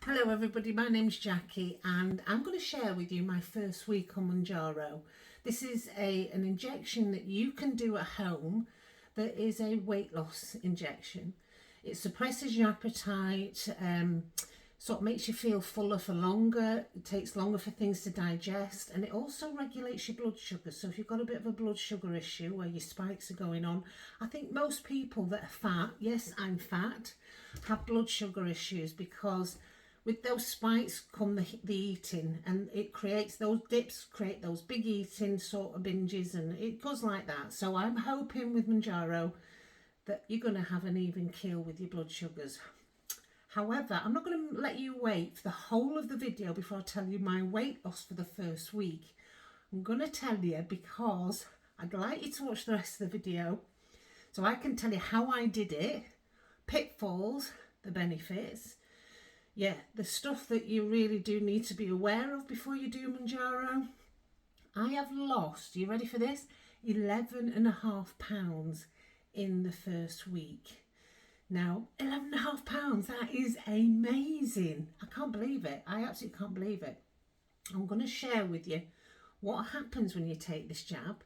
Hello everybody, my name's Jackie and I'm going to share with you my first week on Mounjaro. This is an injection that you can do at home that is a weight loss injection. It suppresses your appetite, sort of makes you feel fuller for longer, it takes longer for things to digest, and it also regulates your blood sugar. So if you've got a bit of a blood sugar issue where your spikes are going on, I think most people that are fat, yes I'm fat, have blood sugar issues because with those spikes come the eating, and it creates those dips, create those big eating sort of binges, and it goes like that. So I'm hoping with Mounjaro that you're going to have an even keel with your blood sugars. However, I'm not going to let you wait for the whole of the video before I tell you my weight loss for the first week. I'm going to tell you because I'd like you to watch the rest of the video so I can tell you how I did it, pitfalls, the benefits. Yeah, the stuff that you really do need to be aware of before you do Mounjaro. I have lost, you ready for this? 11.5 pounds in the first week. Now, 11.5 pounds, that is amazing. I can't believe it. I absolutely can't believe it. I'm going to share with you what happens when you take this jab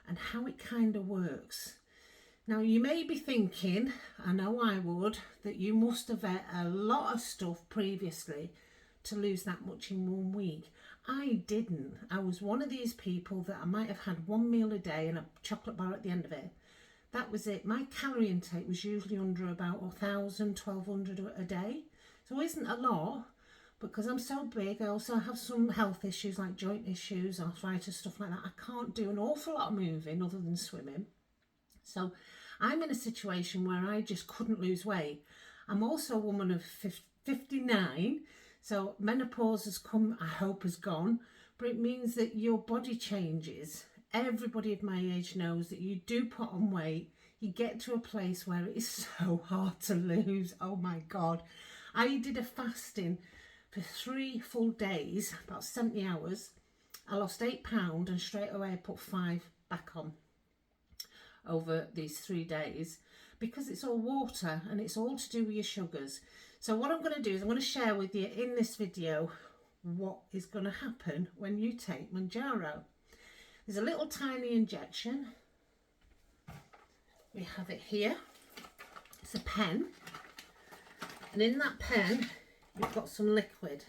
and how it kind of works. Now, you may be thinking, I know I would, that you must have ate a lot of stuff previously to lose that much in 1 week. I didn't. I was one of these people that I might have had one meal a day and a chocolate bar at the end of it. That was it. My calorie intake was usually under about 1,000, 1,200 a day. So it isn't a lot, but because I'm so big, I also have some health issues like joint issues, arthritis, stuff like that. I can't do an awful lot of moving other than swimming. So I'm in a situation where I just couldn't lose weight. I'm also a woman of 59, so menopause has come, I hope has gone, but it means that your body changes. Everybody of my age knows that you do put on weight. You get to a place where it is so hard to lose. Oh my God. I did a fasting for 3 full days, about 70 hours. I lost 8 pounds and straight away I put 5 back on over these 3 days because it's all water and it's all to do with your sugars. So what I'm going to do is I'm going to share with you in this video what is going to happen when you take Mounjaro. There's a little tiny injection. We have it here. It's a pen, and in that pen you've got some liquid.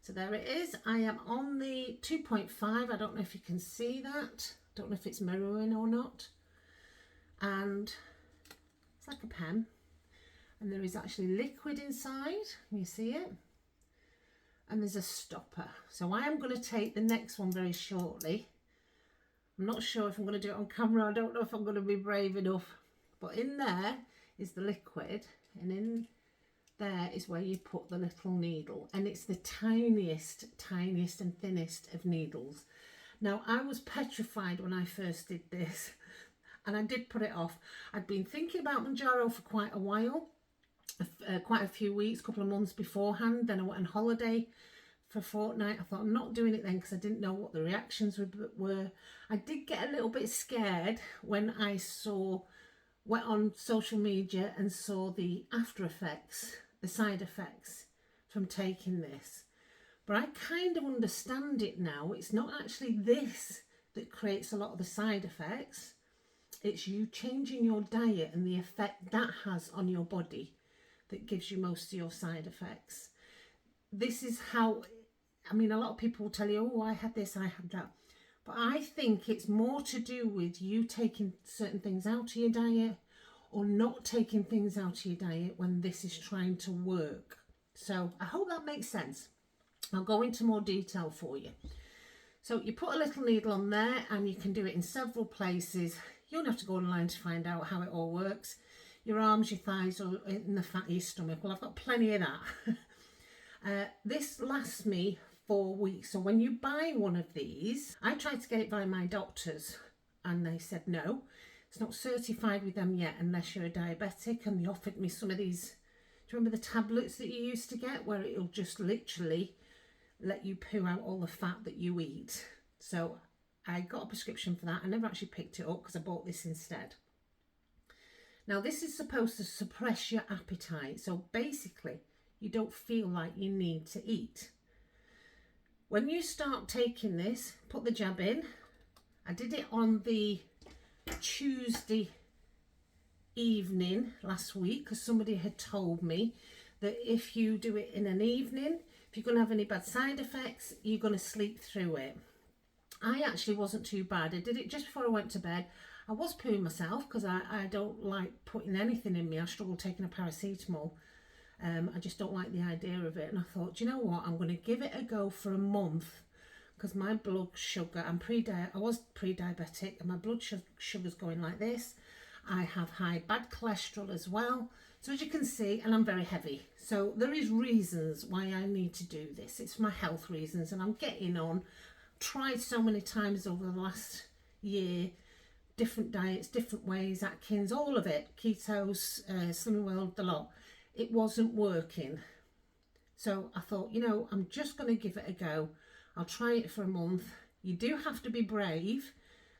So there it is. I am on the 2.5. I don't know if you can see that. Don't know if it's mirroring or not. And it's like a pen, and there is actually liquid inside. Can you see it? And there's a stopper. So I am going to take the next one very shortly. I'm not sure if I'm going to do it on camera. I don't know if I'm going to be brave enough, but in there is the liquid, and in there is where you put the little needle, and it's the tiniest and thinnest of needles. Now, I was petrified when I first did this, and I did put it off. I'd been thinking about Mounjaro for quite a while, quite a few weeks, couple of months beforehand. Then I went on holiday for a fortnight. I thought I'm not doing it then because I didn't know what the reactions were. I did get a little bit scared when I went on social media and saw the after effects, the side effects from taking this. But I kind of understand it now. It's not actually this that creates a lot of the side effects. It's you changing your diet and the effect that has on your body that gives you most of your side effects. This is how, I mean, a lot of people will tell you, oh, I had this, I had that. But I think it's more to do with you taking certain things out of your diet or not taking things out of your diet when this is trying to work. So I hope that makes sense. I'll go into more detail for you. So you put a little needle on there, and you can do it in several places. You don't have to go online to find out how it all works. Your arms, your thighs, or in the fat of your stomach. Well, I've got plenty of that. This lasts me 4 weeks. So when you buy one of these, I tried to get it by my doctors and they said no, it's not certified with them yet unless you're a diabetic. And they offered me some of these, do you remember the tablets that you used to get where it'll just literally let you poo out all the fat that you eat? So I got a prescription for that. I never actually picked it up because I bought this instead. Now this is supposed to suppress your appetite. So basically you don't feel like you need to eat. When you start taking this, put the jab in. I did it on the Tuesday evening last week because somebody had told me that if you do it in an evening, if you're going to have any bad side effects, you're going to sleep through it. I actually wasn't too bad. I did it just before I went to bed. I was pooing myself because I don't like putting anything in me. I struggle taking a paracetamol. I just don't like the idea of it. And I thought, do you know what? I'm going to give it a go for a month because my blood sugar, I was pre-diabetic and my blood sugar's going like this. I have high bad cholesterol as well. So as you can see, and I'm very heavy. So there is reasons why I need to do this. It's my health reasons and I'm getting on. Tried so many times over the last year, different diets, different ways, Atkins, all of it, ketos, Slimming World, the lot. It wasn't working. So I thought, you know, I'm just going to give it a go. I'll try it for a month. You do have to be brave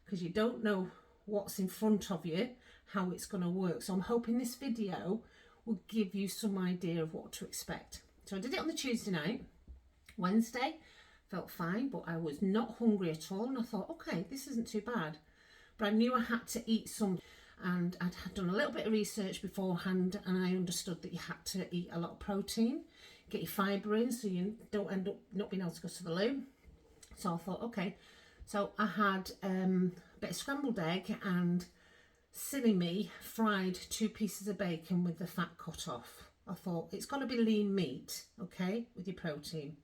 because you don't know what's in front of you, how it's going to work. So I'm hoping this video will give you some idea of what to expect. So I did it on the Tuesday night. Wednesday, felt fine, but I was not hungry at all. And I thought, okay, this isn't too bad. But I knew I had to eat some. And I'd done a little bit of research beforehand and I understood that you had to eat a lot of protein, get your fibre in so you don't end up not being able to go to the loo. So I thought, okay. So I had a bit of scrambled egg and silly me fried 2 pieces of bacon with the fat cut off. I thought it's got to be lean meat, okay, with your protein.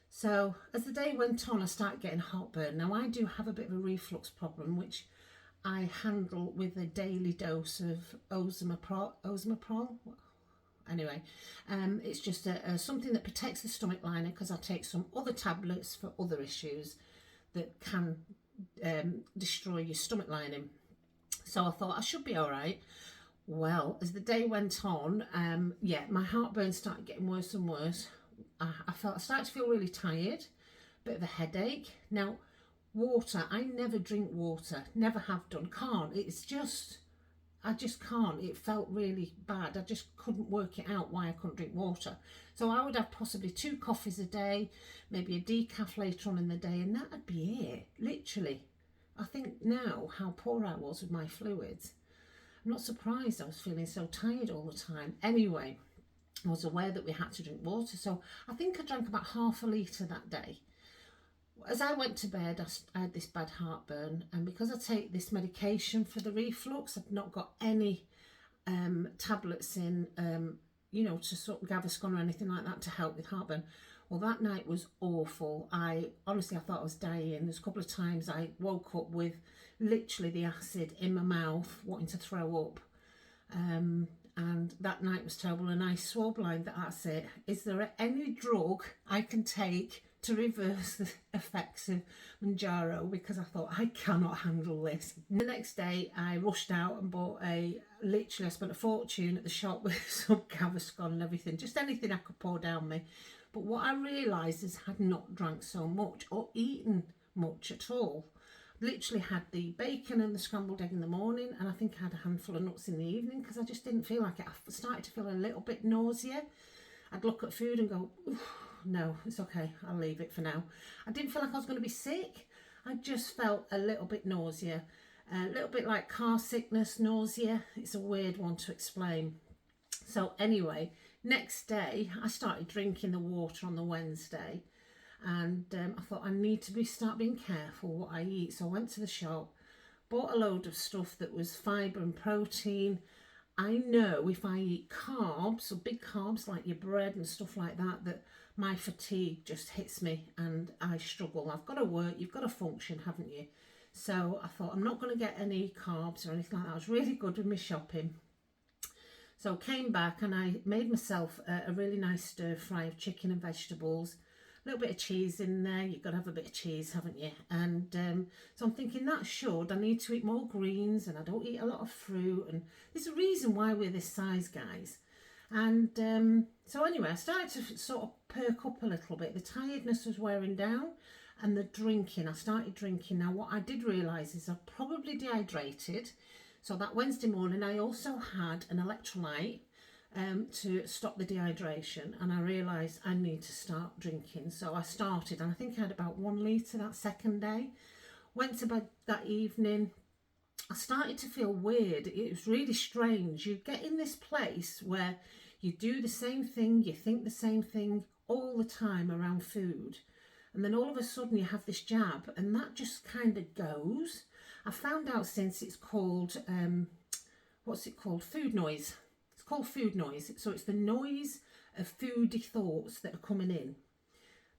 So as the day went on, I started getting heartburn. Now I do have a bit of a reflux problem, which I handle with a daily dose of Ozempic. Anyway, it's just something that protects the stomach lining because I take some other tablets for other issues that can destroy your stomach lining. So I thought I should be all right. Well, as the day went on, yeah, my heartburn started getting worse and worse. I started to feel really tired, bit of a headache. Now, water, I never drink water, never have done, can't. It's just, I just can't. It felt really bad. I just couldn't work it out why I couldn't drink water. So I would have possibly 2 coffees a day, maybe a decaf later on in the day, and that'd be it, literally. I think now how poor I was with my fluids. I'm not surprised I was feeling so tired all the time. Anyway, I was aware that we had to drink water, so I think I drank about half a litre that day. As I went to bed, I had this bad heartburn, and because I take this medication for the reflux, I've not got any tablets in, you know, to sort of Gaviscon or anything like that to help with heartburn. Well, that night was awful. Honestly, I thought I was dying. There's a couple of times I woke up with literally the acid in my mouth, wanting to throw up. And that night was terrible, and I swore blind that that's it. Is there any drug I can take to reverse the effects of Mounjaro? Because I thought, I cannot handle this. The next day I rushed out and bought literally I spent a fortune at the shop with some Gaviscon and everything, just anything I could pour down me. But what I realised is I had not drank so much or eaten much at all. Literally had the bacon and the scrambled egg in the morning, and I think I had a handful of nuts in the evening because I just didn't feel like it. I started to feel a little bit nausea. I'd look at food and go, no, it's okay, I'll leave it for now. I didn't feel like I was going to be sick. I just felt a little bit nausea, a little bit like car sickness, nausea. It's a weird one to explain. So anyway, next day I started drinking the water on the Wednesday, and I thought I need to start being careful what I eat. So I went to the shop, bought a load of stuff that was fibre and protein. I know if I eat carbs, or big carbs like your bread and stuff like that, that my fatigue just hits me and I struggle. I've got to work, you've got to function, haven't you? So I thought I'm not going to get any carbs or anything like that. I was really good with my shopping. So I came back and I made myself a really nice stir fry of chicken and vegetables. A little bit of cheese in there. You've got to have a bit of cheese, haven't you? And so I'm thinking I need to eat more greens, and I don't eat a lot of fruit, and there's a reason why we're this size, guys. And so anyway, I started to sort of perk up a little bit. The tiredness was wearing down, and the drinking, I started drinking. Now what I did realise is I've probably dehydrated. So that Wednesday morning I also had an electrolyte, to stop the dehydration, and I realised I need to start drinking. So I started, and I think I had about 1 litre that second day. Went to bed that evening. I started to feel weird. It was really strange. You get in this place where you do the same thing, you think the same thing all the time around food, and then all of a sudden you have this jab, and that just kind of goes. I found out since it's called, what's it called? Food noise. It's called food noise. So it's the noise of foodie thoughts that are coming in.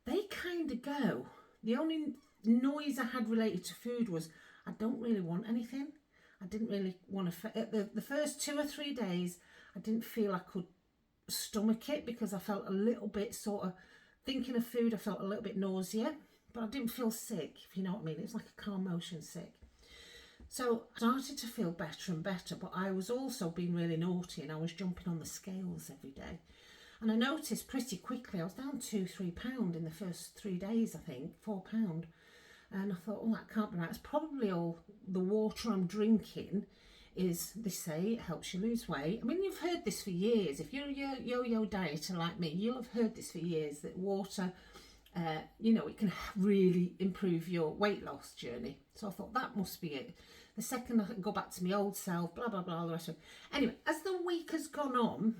They kind of go. The only noise I had related to food was I don't really want anything. I didn't really want to. The first 2 or 3 days, I didn't feel I could stomach it because I felt a little bit sort of thinking of food. I felt a little bit nausea, but I didn't feel sick, if you know what I mean. It was like a calm motion sick. So I started to feel better and better, but I was also being really naughty, and I was jumping on the scales every day. And I noticed pretty quickly I was down 2-3 pounds in the first 3 days, I think, 4 pounds. And I thought, oh, that can't be right. It's probably all the water I'm drinking. Is, they say, it helps you lose weight. I mean, you've heard this for years. If you're a yo-yo dieter like me, you'll have heard this for years, that water, you know, it can really improve your weight loss journey. So I thought that must be it. The second I can go back to my old self, blah, blah, blah, the rest of it. Anyway, as the week has gone on,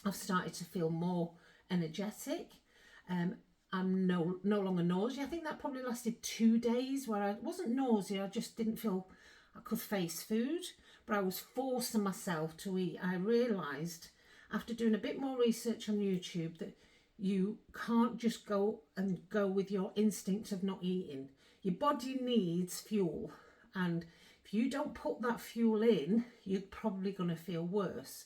I've started to feel more energetic. I'm no longer nausea. I think that probably lasted 2 days where I wasn't nausea. I just didn't feel I could face food, but I was forcing myself to eat. I realised after doing a bit more research on YouTube that you can't just go with your instinct of not eating. Your body needs fuel, and if you don't put that fuel in, you're probably going to feel worse.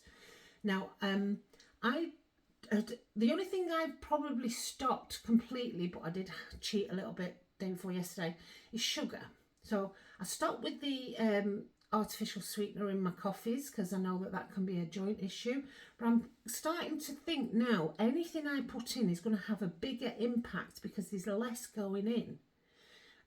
Now, the only thing I probably stopped completely, but I did cheat a little bit day before yesterday, is sugar. So I stopped with the artificial sweetener in my coffees because I know that can be a joint issue. But I'm starting to think now anything I put in is going to have a bigger impact because there's less going in,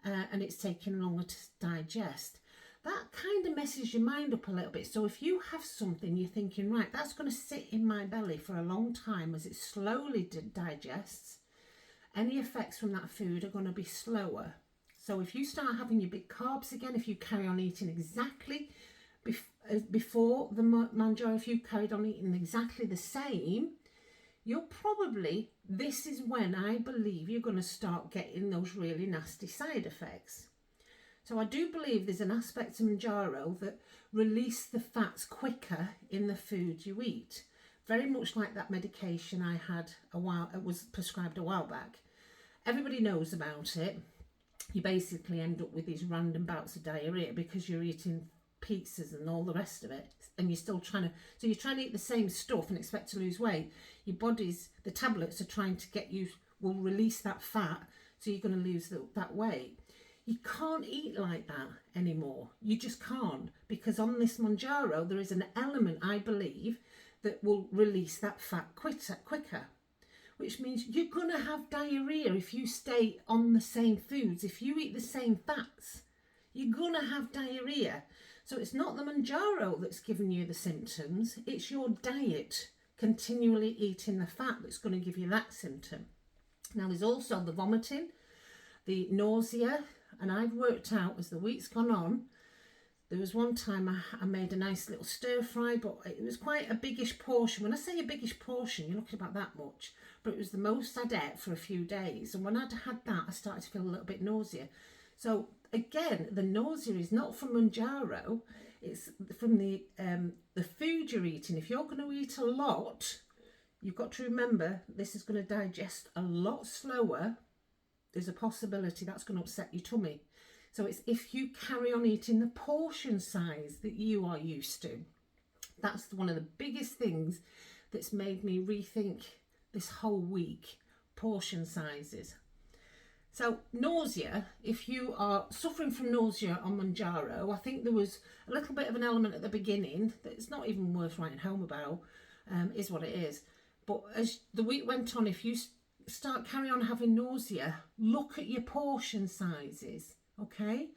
and it's taking longer to digest. That kind of messes your mind up a little bit. So if you have something you're thinking, right, that's going to sit in my belly for a long time as it slowly digests, any effects from that food are going to be slower. So if you start having your big carbs again, if you carry on eating exactly before the Mounjaro, if you carried on eating exactly the same, this is when I believe you're going to start getting those really nasty side effects. So I do believe there's an aspect of Mounjaro that release the fats quicker in the food you eat. Very much like that medication I had it was prescribed a while back. Everybody knows about it. You basically end up with these random bouts of diarrhea because you're eating pizzas and all the rest of it, and you're still trying to eat the same stuff and expect to lose weight. Your the tablets are trying to will release that fat, so you're going to lose that weight. You can't eat like that anymore. You just can't, because on this Mounjaro there is an element, I believe, that will release that fat quicker. Which means you're going to have diarrhea if you stay on the same foods. If you eat the same fats, you're going to have diarrhea. So it's not the Mounjaro that's giving you the symptoms. It's your diet, continually eating the fat, that's going to give you that symptom. Now, there's also the vomiting, the nausea, and I've worked out as the week's gone on. There was one time I made a nice little stir fry, but it was quite a biggish portion. When I say a biggish portion, you're looking about that much. But it was the most I'd ate for a few days. And when I'd had that, I started to feel a little bit nausea. So again, the nausea is not from Mounjaro. It's from the food you're eating. If you're going to eat a lot, you've got to remember this is going to digest a lot slower. There's a possibility that's going to upset your tummy. So it's if you carry on eating the portion size that you are used to. That's one of the biggest things that's made me rethink this whole week, portion sizes. So nausea, if you are suffering from nausea on Mounjaro, I think there was a little bit of an element at the beginning that it's not even worth writing home about, is what it is. But as the week went on, if you carry on having nausea, look at your portion sizes. Okay,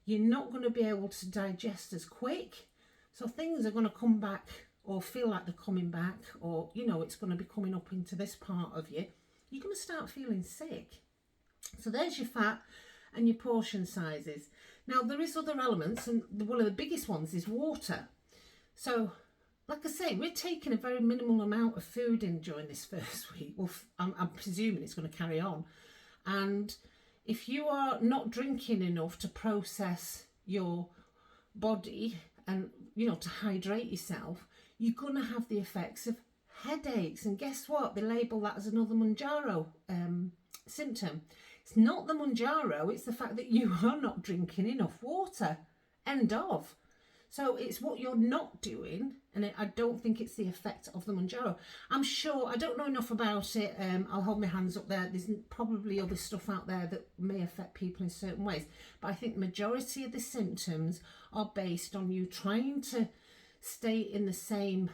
you're not going to be able to digest as quick, so things are going to come back or feel like they're coming back, or you know it's going to be coming up into this part of you, you're going to start feeling sick. So there's your fat and your portion sizes. Now there is other elements, and one of the biggest ones is water. So like I say, we're taking a very minimal amount of food in during this first week. Well, I'm presuming it's going to carry on. And if you are not drinking enough to process your body and, you know, to hydrate yourself, you're going to have the effects of headaches. And guess what? They label that as another Mounjaro symptom. It's not the Mounjaro, it's the fact that you are not drinking enough water. End of. So it's what you're not doing, and I don't think it's the effect of the Mounjaro. I'm sure, I don't know enough about it, I'll hold my hands up there. There's probably other stuff out there that may affect people in certain ways, but I think the majority of the symptoms are based on you trying to stay in the same,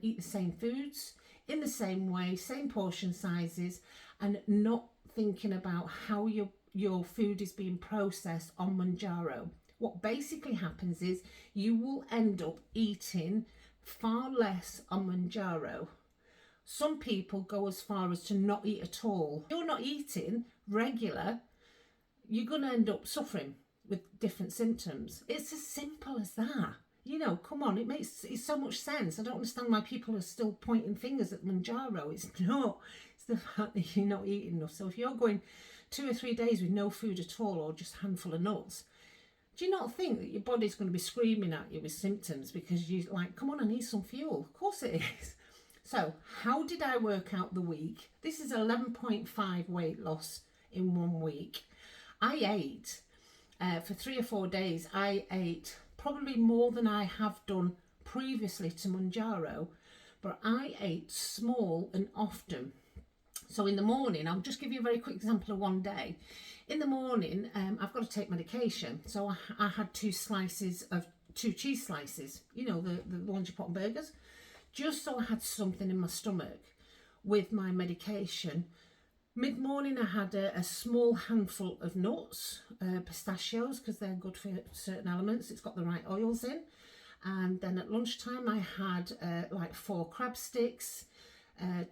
eat the same foods, in the same way, same portion sizes, and not thinking about how your food is being processed on Mounjaro. What basically happens is you will end up eating far less on Mounjaro. Some people go as far as to not eat at all. If you're not eating regular, you're going to end up suffering with different symptoms. It's as simple as that. You know, come on, it's so much sense. I don't understand why people are still pointing fingers at Mounjaro. It's not. It's the fact that you're not eating enough. So if you're going 2 or 3 days with no food at all, or just a handful of nuts, do you not think that your body's going to be screaming at you with symptoms because you're like, come on, I need some fuel? Of course it is. So how did I work out the week? This is 11.5 weight loss in 1 week. I ate, for 3 or 4 days, I ate probably more than I have done previously to Mounjaro, but I ate small and often. So in the morning, I'll just give you a very quick example of one day. In the morning, I've got to take medication. So I had 2 cheese slices, you know, the ones you put on burgers, just so I had something in my stomach with my medication. Mid-morning, I had a small handful of nuts, pistachios, because they're good for certain elements. It's got the right oils in. And then at lunchtime, I had like 4 crab sticks,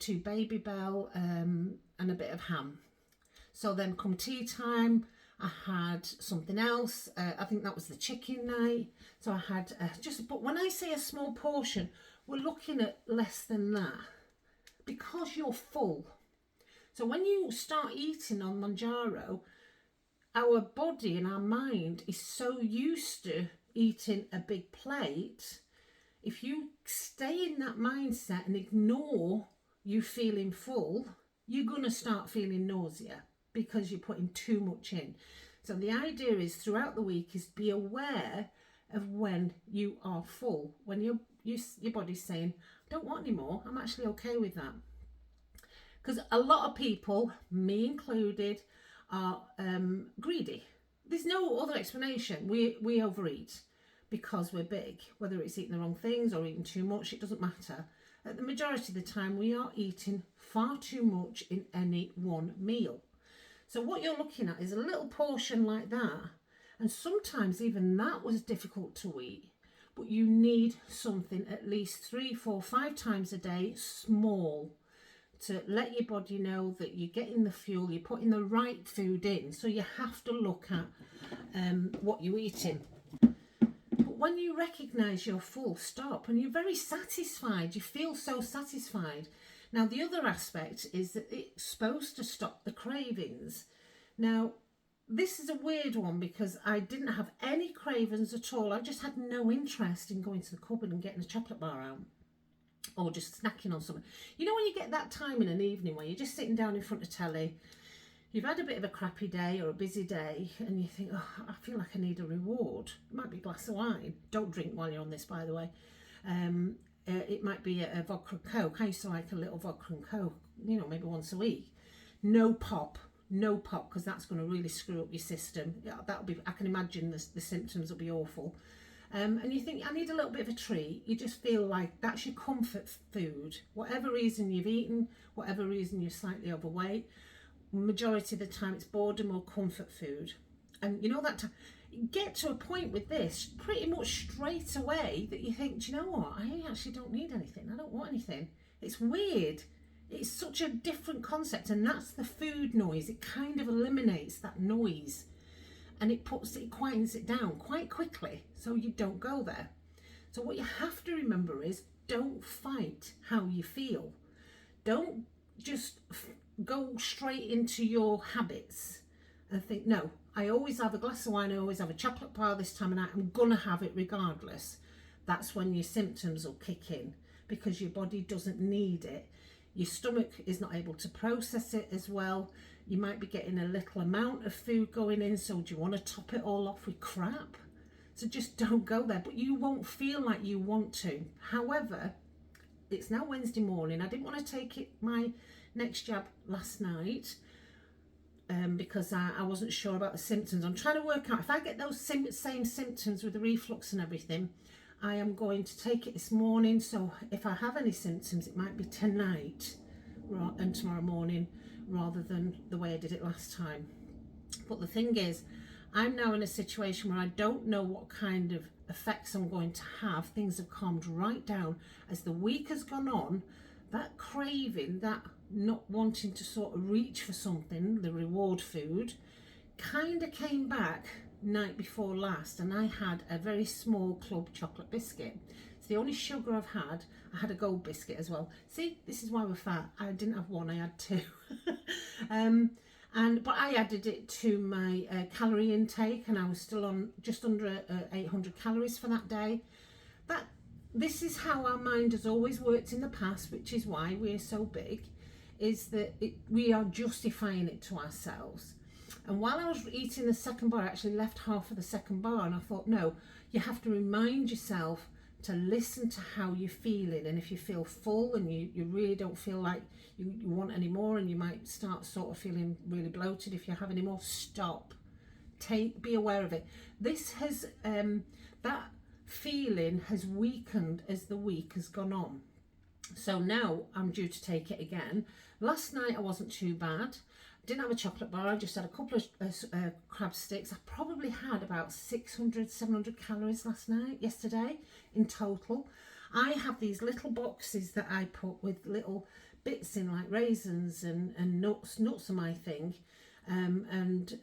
2 Baby Bell, and a bit of ham. So then come tea time, I had something else. I think that was the chicken night. So I had but when I say a small portion, we're looking at less than that because you're full. So when you start eating on Mounjaro, our body and our mind is so used to eating a big plate. If you stay in that mindset and ignore you feeling full, you're going to start feeling nausea because you're putting too much in. So the idea is throughout the week is be aware of when you are full, when your body's saying, I don't want any more, I'm actually okay with that. Because a lot of people, me included, are greedy. There's no other explanation. We overeat because we're big, whether it's eating the wrong things or eating too much, it doesn't matter. At the majority of the time, we are eating far too much in any one meal. So what you're looking at is a little portion like that. And sometimes even that was difficult to eat. But you need something at least 3, 4, 5 times a day, small, to let your body know that you're getting the fuel, you're putting the right food in. So you have to look at what you're eating. But when you recognise you're full, stop, and you're very satisfied. You feel so satisfied. Now, the other aspect is that it's supposed to stop the cravings. Now, this is a weird one because I didn't have any cravings at all. I just had no interest in going to the cupboard and getting a chocolate bar out or just snacking on something. You know when you get that time in an evening where you're just sitting down in front of telly, you've had a bit of a crappy day or a busy day and you think, oh, I feel like I need a reward. It might be a glass of wine. Don't drink while you're on this, by the way. It might be a vodka and coke. I used to like a little vodka and coke, you know, maybe once a week. No pop, because that's going to really screw up your system. Yeah, I can imagine the symptoms will be awful. And you think, I need a little bit of a treat. You just feel like that's your comfort food. Whatever reason you've eaten, whatever reason you're slightly overweight, majority of the time it's boredom or comfort food. And you know that get to a point with this pretty much straight away that you think, do you know what, I actually don't need anything, I don't want anything. It's weird. It's such a different concept, and that's the food noise. It kind of eliminates that noise, and it quietens it down quite quickly, so you don't go there. So what you have to remember is, don't fight how you feel. Don't just go straight into your habits and think, no, I always have a glass of wine, I always have a chocolate bar this time of night, I'm gonna have it regardless. That's when your symptoms will kick in, because your body doesn't need it. Your stomach is not able to process it as well. You might be getting a little amount of food going in, so do you want to top it all off with crap? So just don't go there, but you won't feel like you want to. However, it's now Wednesday morning. I didn't want to take my next jab last night because I wasn't sure about the symptoms. I'm trying to work out, if I get those same symptoms with the reflux and everything, I am going to take it this morning. So if I have any symptoms, it might be tonight and tomorrow morning rather than the way I did it last time. But the thing is, I'm now in a situation where I don't know what kind of effects I'm going to have. Things have calmed right down. As the week has gone on, that craving, that not wanting to sort of reach for something, the reward food, kind of came back night before last, and I had a very small club chocolate biscuit. It's the only sugar I've had. I had a gold biscuit as well. See, this is why we're fat. I didn't have one, I had two. But I added it to my calorie intake, and I was still on just under 800 calories for that day. This is how our mind has always worked in the past, which is why we're so big, is that we are justifying it to ourselves. And while I was eating the second bar, I actually left half of the second bar, and I thought, no, you have to remind yourself to listen to how you're feeling. And if you feel full and you really don't feel like you want any more, and you might start sort of feeling really bloated if you have any more, stop. Be aware of it. This has, that feeling has weakened as the week has gone on. So now I'm due to take it again. Last night I wasn't too bad. Didn't have a chocolate bar, I just had a couple of crab sticks. I probably had about 600, 700 calories yesterday in total. I have these little boxes that I put with little bits in, like raisins and nuts are my thing, and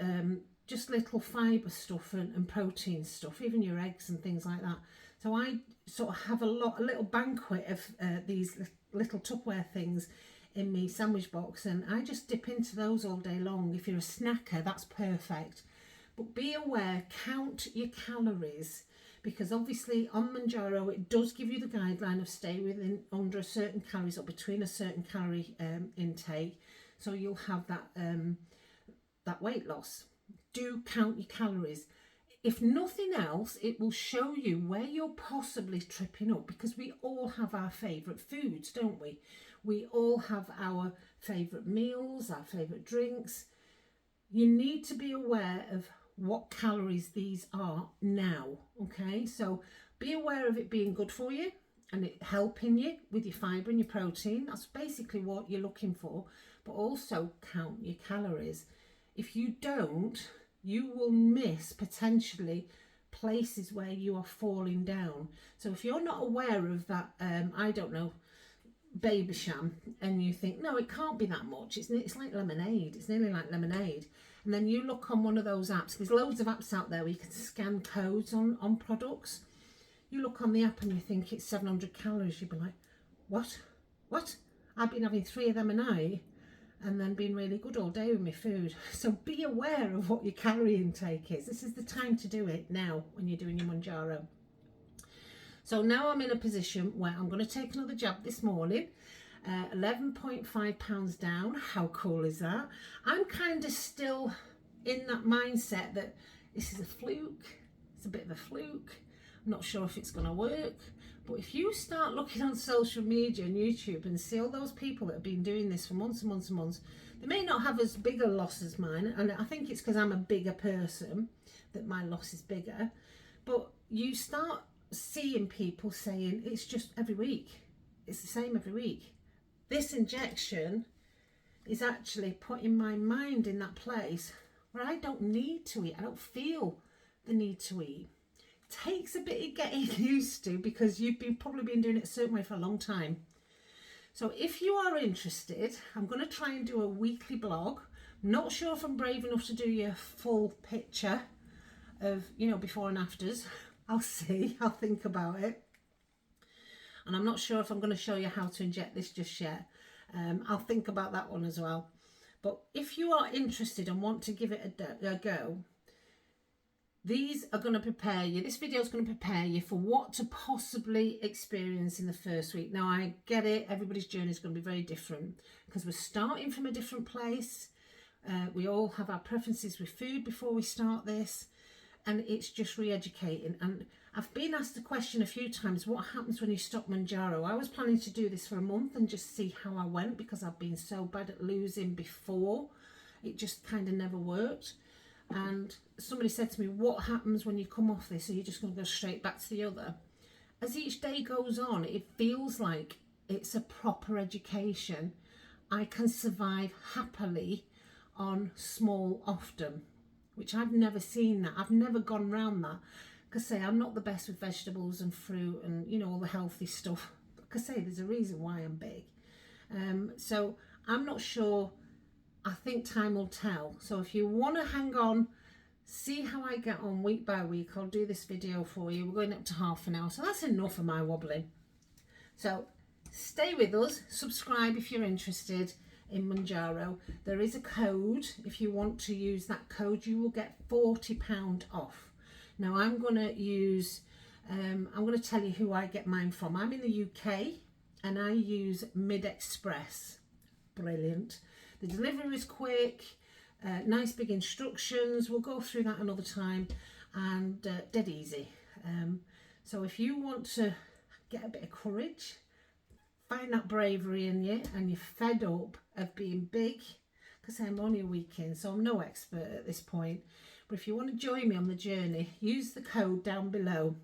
just little fibre stuff and protein stuff, even your eggs and things like that. So I sort of have a little banquet of these little Tupperware things in my sandwich box, and I just dip into those all day long. If you're a snacker, that's perfect. But be aware, count your calories, because obviously on Mounjaro it does give you the guideline of stay within under a certain calories or between a certain calorie intake, so you'll have that weight loss. Do count your calories. If nothing else, it will show you where you're possibly tripping up, because we all have our favourite foods, don't we? We all have our favourite meals, our favourite drinks. You need to be aware of what calories these are now, okay? So be aware of it being good for you and it helping you with your fibre and your protein. That's basically what you're looking for. But also count your calories. If you don't, you will miss potentially places where you are falling down. So if you're not aware of that, I don't know, baby sham, and you think, no, it can't be that much, it's like lemonade, it's nearly like lemonade, and then you look on one of those apps, there's loads of apps out there where you can scan codes on products. You look on the app and you think it's 700 calories, you'd be like, what I've been having 3 of them a night and then been really good all day with my food. So be aware of what your calorie intake is. This is the time to do it now when you're doing your Mounjaro. So now I'm in a position where I'm going to take another jab this morning, 11.5 pounds down. How cool is that? I'm kind of still in that mindset that this is a fluke. It's a bit of a fluke. I'm not sure if it's going to work. But if you start looking on social media and YouTube and see all those people that have been doing this for months and months and months, they may not have as big a loss as mine. And I think it's because I'm a bigger person that my loss is bigger. But you start seeing people saying it's just every week, it's the same every week. This injection is actually putting my mind in that place where I don't need to eat. I don't feel the need to eat. Takes a bit of getting used to because you've probably been doing it a certain way for a long time. So if you are interested, I'm going to try and do a weekly blog. Not sure if I'm brave enough to do your full picture of, you know, before and afters. I'll see, I'll think about it. And I'm not sure if I'm going to show you how to inject this just yet. I'll think about that one as well. But if you are interested and want to give it a go, these are going to prepare you. This video is going to prepare you for what to possibly experience in the first week. Now, I get it. Everybody's journey is going to be very different because we're starting from a different place. We all have our preferences with food before we start this. And it's just re-educating. And I've been asked the question a few times, what happens when you stop Mounjaro? I was planning to do this for a month and just see how I went because I've been so bad at losing before. It just kind of never worked. And somebody said to me, what happens when you come off this? Are you just going to go straight back to the other? As each day goes on, it feels like it's a proper education. I can survive happily on small often, which I've never seen that. I've never gone round that. Because say, I'm not the best with vegetables and fruit and, you know, all the healthy stuff. Because say, there's a reason why I'm big. So I'm not sure. I think time will tell. So if you want to hang on, see how I get on week by week, I'll do this video for you. We're going up to half an hour, so that's enough of my wobbling. So stay with us, subscribe if you're interested in Mounjaro. There is a code. If you want to use that code, you will get £40 off. Now I'm going to use, I'm going to tell you who I get mine from. I'm in the UK and I use Mid Express. Brilliant. The delivery is quick, nice big instructions. We'll go through that another time, and dead easy. So if you want to get a bit of courage, find that bravery in you, and you're fed up of being big, because I'm only a week in, so I'm no expert at this point. But if you want to join me on the journey, use the code down below.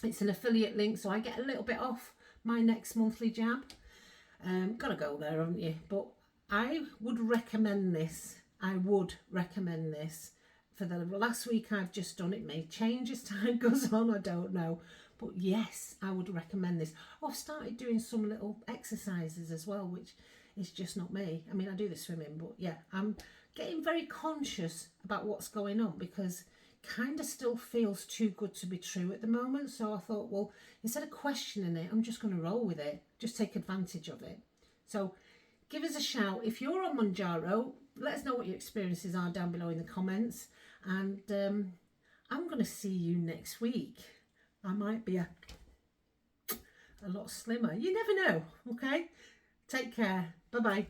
It's an affiliate link, so I get a little bit off my next monthly jab. Gotta go there, haven't you? But I would recommend this. I would recommend this. For the last week I've just done, it may change as time goes on, I don't know. But yes, I would recommend this. Oh, I've started doing some little exercises as well, which is just not me. I mean, I do the swimming, but yeah, I'm getting very conscious about what's going on because kind of still feels too good to be true at the moment. So I thought, well, instead of questioning it, I'm just going to roll with it. Just take advantage of it. So give us a shout. If you're on Mounjaro, let us know what your experiences are down below in the comments. And I'm going to see you next week. I might be a lot slimmer. You never know, okay? Take care. Bye-bye.